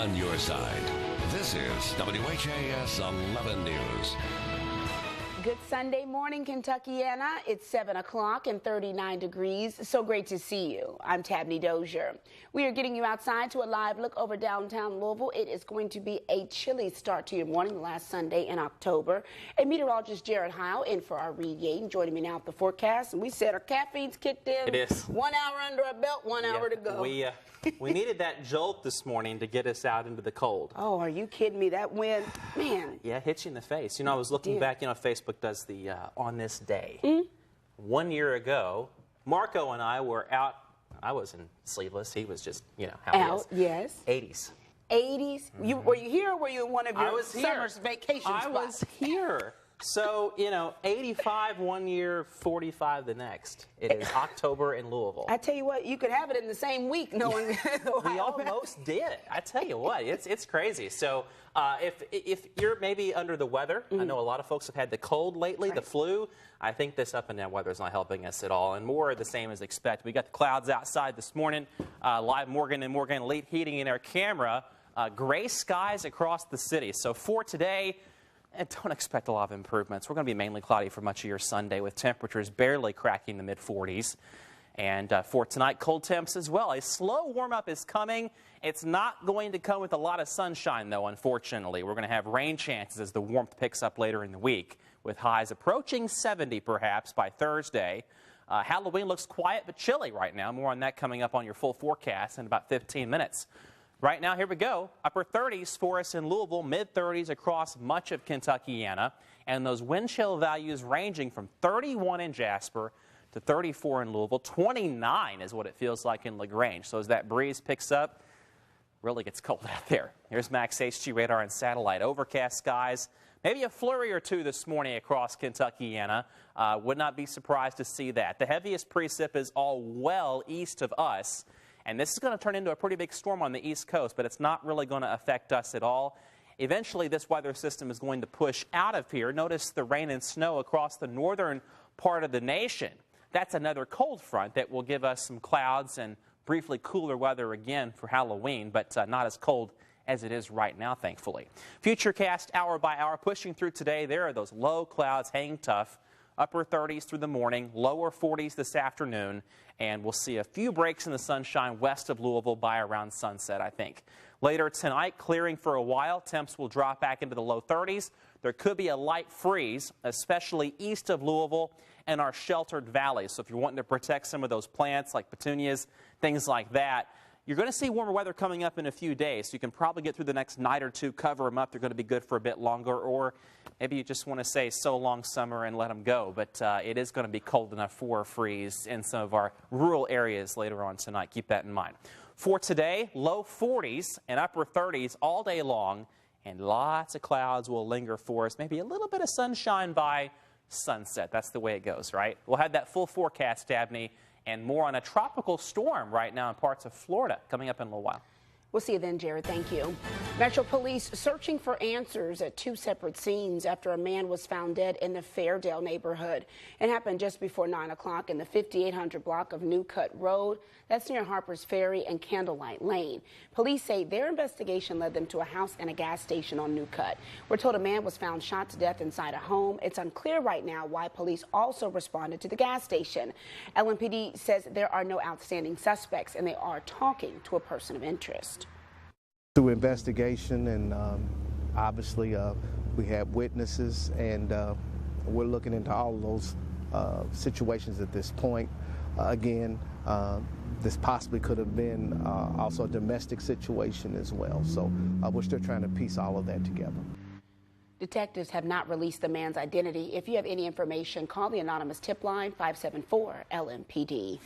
on your side. This is WHAS 11 News. Good Sunday morning, Kentuckiana. It's 7 o'clock and 39 degrees. So great to see you. I'm Tabney Dozier. We are getting you outside to a live look over downtown Louisville. It is going to be a chilly start to your morning last Sunday in October. And meteorologist Jared Heil in for our Reed Yaten joining me now at the forecast. And we said our caffeine's kicked in. It is. 1 hour under our belt, 1 hour to go. We needed that jolt this morning to get us out into the cold. Oh, are you kidding me? That wind, man. Yeah, it hits you in the face. You know, I was looking back, Facebook does the on this day. 1 year ago, Marco and I were out. I was in sleeveless. He was just, how out, he is. yes. 80s. 80s? Were you here or were you in one of your summer's vacation spots? I was here. So, 85 1 year, 45 the next. It is October in Louisville. I tell you what, you could have it in the same week knowing We almost did. I tell you what, it's crazy. So if you're maybe under the weather, I know a lot of folks have had the cold lately, the flu. I think this up and down weather is not helping us at all, and more of the same as expected. We got the clouds outside this morning, live Morgan and Morgan Elite heating in our camera, gray skies across the city. So for today, and don't expect a lot of improvements. We're going to be mainly cloudy for much of your Sunday with temperatures barely cracking the mid-40s. And for tonight, cold temps as well. A slow warm-up is coming. It's not going to come with a lot of sunshine, though, unfortunately. We're going to have rain chances as the warmth picks up later in the week, with highs approaching 70 perhaps by Thursday. Halloween looks quiet but chilly right now. More on that coming up on your full forecast in about 15 minutes. Right now, here we go. Upper 30s for us in Louisville, mid-30s across much of Kentuckiana, and those wind chill values ranging from 31 in Jasper to 34 in Louisville. 29 is what it feels like in LaGrange. So as that breeze picks up, really gets cold out there. Here's Max HG radar and satellite. Overcast skies, maybe a flurry or two this morning across Kentuckiana. Would not be surprised to see that. The heaviest precip is all well east of us. And this is going to turn into a pretty big storm on the East Coast, but it's not really going to affect us at all. Eventually, this weather system is going to push out of here. Notice the rain and snow across the northern part of the nation. That's another cold front that will give us some clouds and briefly cooler weather again for Halloween, but not as cold as it is right now, thankfully. Futurecast hour by hour pushing through today. There are those low clouds hanging tough. Upper 30s through the morning, lower 40s this afternoon, and we'll see a few breaks in the sunshine west of Louisville by around sunset, I think. Later tonight, clearing for a while. Temps will drop back into the low 30s. There could be a light freeze, especially east of Louisville and our sheltered valleys. So if you're wanting to protect some of those plants like petunias, things like that, you're going to see warmer weather coming up in a few days, so you can probably get through the next night or two, cover them up. They're going to be good for a bit longer, or maybe you just want to say so long summer and let them go. But it is going to be cold enough for a freeze in some of our rural areas later on tonight. Keep that in mind. For today, low 40s and upper 30s all day long, and lots of clouds will linger for us. Maybe a little bit of sunshine by sunset. That's the way it goes, right? We'll have that full forecast, Dabney, and more on a tropical storm right now in parts of Florida coming up in a little while. We'll see you then, Jared. Thank you. Metro Police searching for answers at two separate scenes after a man was found dead in the Fairdale neighborhood. It happened just before 9 o'clock in the 5800 block of New Cut Road. That's near Harper's Ferry and Candlelight Lane. Police say their investigation led them to a house and a gas station on New Cut. We're told a man was found shot to death inside a home. It's unclear right now why police also responded to the gas station. LMPD says there are no outstanding suspects and they are talking to a person of interest. Through investigation and obviously we have witnesses, and we're looking into all of those situations at this point. Again, this possibly could have been also a domestic situation as well. So we're still trying to piece all of that together. Detectives have not released the man's identity. If you have any information, call the anonymous tip line 574-LMPD.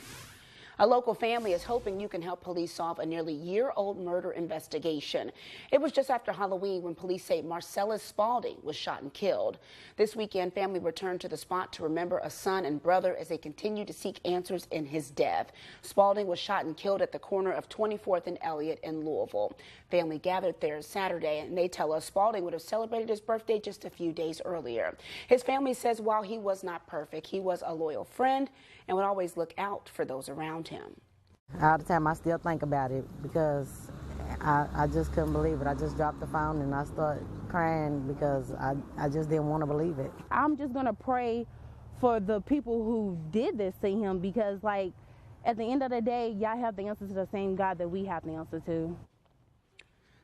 A local family is hoping you can help police solve a nearly year-old murder investigation. It was just after Halloween when police say Marcellus Spaulding was shot and killed. This weekend, family returned to the spot to remember a son and brother as they continue to seek answers in his death. Spaulding was shot and killed at the corner of 24th and Elliott in Louisville. Family gathered there Saturday, and they tell us Spaulding would have celebrated his birthday just a few days earlier. His family says while he was not perfect, he was a loyal friend and would always look out for those around him. All the time I still think about it because I just couldn't believe it. I just dropped the phone and I started crying because I just didn't want to believe it. I'm just going to pray for the people who did this to him because, like, at the end of the day, y'all have the answer to the same God that we have the answer to.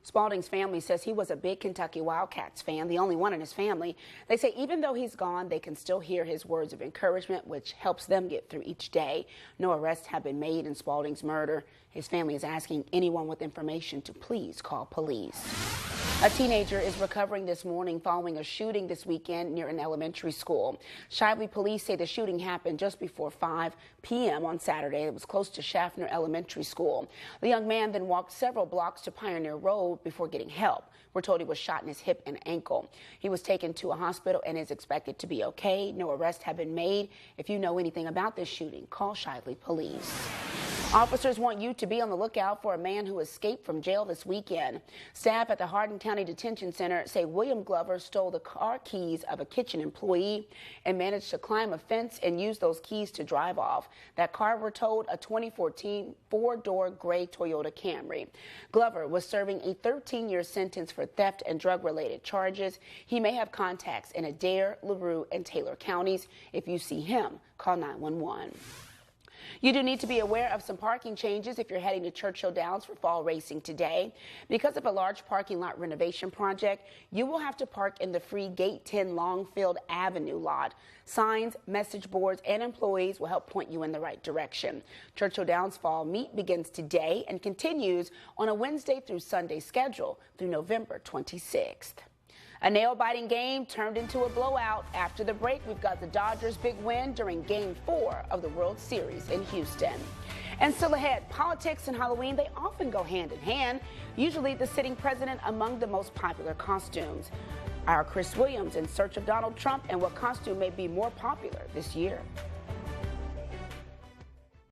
Spalding's family says he was a big Kentucky Wildcats fan, the only one in his family. They say even though he's gone, they can still hear his words of encouragement, which helps them get through each day. No arrests have been made in Spalding's murder. His family is asking anyone with information to please call police. A teenager is recovering this morning following a shooting this weekend near an elementary school. Shively police say the shooting happened just before 5 p.m. on Saturday. It was close to Schaffner Elementary School. The young man then walked several blocks to Pioneer Road before getting help. We're told he was shot in his hip and ankle. He was taken to a hospital and is expected to be okay. No arrests have been made. If you know anything about this shooting, call Shively Police. Officers want you to be on the lookout for a man who escaped from jail this weekend. Staff at the Hardin County Detention Center say William Glover stole the car keys of a kitchen employee and managed to climb a fence and use those keys to drive off. That car, we're told, a 2014 four-door gray Toyota Camry. Glover was serving a 13-year sentence for theft and drug-related charges. He may have contacts in Adair, LaRue, and Taylor counties. If you see him, call 911. You do need to be aware of some parking changes if you're heading to Churchill Downs for fall racing today. Because of a large parking lot renovation project, you will have to park in the free Gate 10 Longfield Avenue lot. Signs, message boards, and employees will help point you in the right direction. Churchill Downs Fall Meet begins today and continues on a Wednesday through Sunday schedule through November 26th. A nail-biting game turned into a blowout. After the break, we've got the Dodgers' big win during Game 4 of the World Series in Houston. And still ahead, politics and Halloween, they often go hand in hand. Usually the sitting president among the most popular costumes. Our Chris Williams in search of Donald Trump and what costume may be more popular this year.